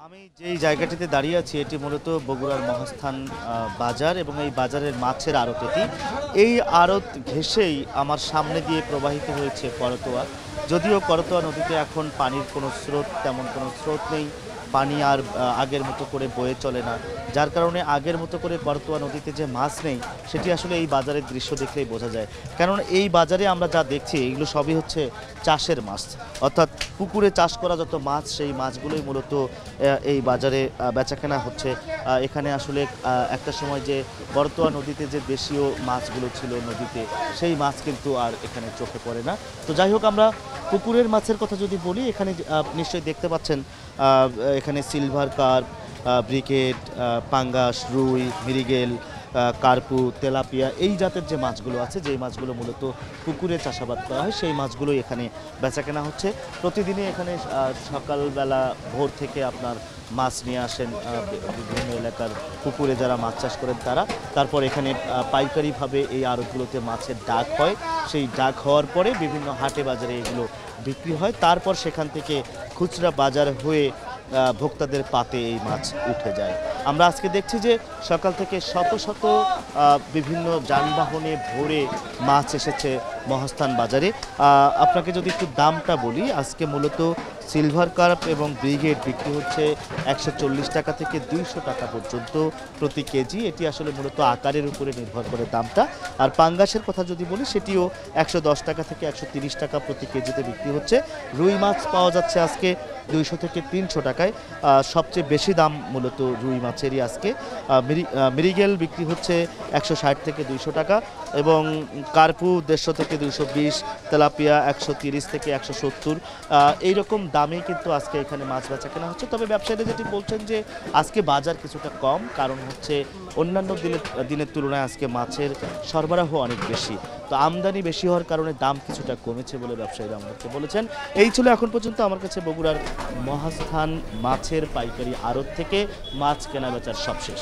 আমি যেই জায়গাটিতে দাঁড়িয়ে আছি এটি মূলত বগুড়ার মহাস্থান বাজার এবং এই বাজারের মাছের আড়ত এটি। এই আড়ত ঘেঁষেই আমার সামনে দিয়ে প্রবাহিত হয়েছে করতোয়া। যদিও করতোয়া নদীতে এখন পানির কোনো স্রোত তেমন কোনো স্রোত নেই, পানি আর আগের মতো করে বয়ে চলে না, যার কারণে আগের মতো করে করতোয়া নদীতে যে মাছ নেই সেটি আসলে এই বাজারের দৃশ্য দেখলেই বোঝা যায়। কারণ এই বাজারে আমরা যা দেখছি এগুলো সবই হচ্ছে চাষের মাছ, অর্থাৎ পুকুরে চাষ করা যত মাছ সেই মাছগুলোই মূলত এই বাজারে বেচাকেনা হচ্ছে। এখানে আসলে একটা সময় যে করতোয়া নদীতে যে দেশীয় মাছগুলো ছিল নদীতে, সেই মাছ কিন্তু আর এখানে চোখে পড়ে না। তো যাই হোক, আমরা পুকুরের মাছের কথা যদি বলি, এখানে নিশ্চয়ই দেখতে পাচ্ছেন এখানে সিলভার কার্প, ব্রিকেট, পাঙ্গাস, রুই, মৃগেল, কার্পু, তেলাপিয়া এই জাতের যে মাছগুলো আছে, যেই মাছগুলো মূলত পুকুরে চাষাবাদ করা হয় সেই মাছগুলোই এখানে বেচাকেনা হচ্ছে। প্রতিদিনই এখানে সকালবেলা ভোর থেকে আপনার মাছ নিয়ে আসেন বিভিন্ন এলাকার পুকুরে যারা মাছ চাষ করেন তারা। তারপর এখানে পাইকারিভাবে এই আড়তগুলোতে মাছের ডাক হয়, সেই ডাক হওয়ার পরে বিভিন্ন হাটে বাজারে এগুলো বিক্রি হয়। তারপর সেখান থেকে খুচরা বাজার হয়ে ভোক্তাদের পাতে এই মাছ উঠে যায়। আমরা আজকে দেখছি যে সকাল থেকে শত শত বিভিন্ন যানবাহনে ভরে মাছ এসেছে মহাস্থান বাজারে। আপনাকে যদি একটু দামটা বলি, আজকে মূলত সিলভার কার্প এবং ব্রিগেড বিক্রি হচ্ছে 140 টাকা থেকে 200 টাকা পর্যন্ত প্রতি কেজি। এটি আসলে মূলত আকারের উপরে নির্ভর করে দামটা। আর পাঙ্গাসের কথা যদি বলি, সেটিও 110 টাকা থেকে 130 টাকা প্রতি কেজিতে বিক্রি হচ্ছে। রুই মাছ পাওয়া যাচ্ছে আজকে 200 থেকে 300 টাকায়। সবচেয়ে বেশি দাম মূলত রুই মাছেরই আজকে। মৃগেল বিক্রি হচ্ছে 160 থেকে 200 টাকা এবং কার্পু 150 থেকে 220, তেলাপিয়া 130 থেকে 170। এইরকম দামে কিন্তু আজকে এখানে মাছ বেচা কেনা হচ্ছে। তবে ব্যবসায়ীরা যেটি বলছেন যে আজকে বাজার কিছুটা কম, কারণ হচ্ছে অন্যান্য দিনের তুলনায় আজকে মাছের সরবরাহ অনেক বেশি, তো আমদানি বেশি হওয়ার কারণে দাম কিছুটা কমেছে বলে ব্যবসায়ীরা আমাদেরকে বলেছেন। এই ছিল এখন পর্যন্ত আমার কাছে বগুড়ার মহাস্থান মাছের পাইকারি আড়ত থেকে মাছ কেনা বেচার সবশেষ।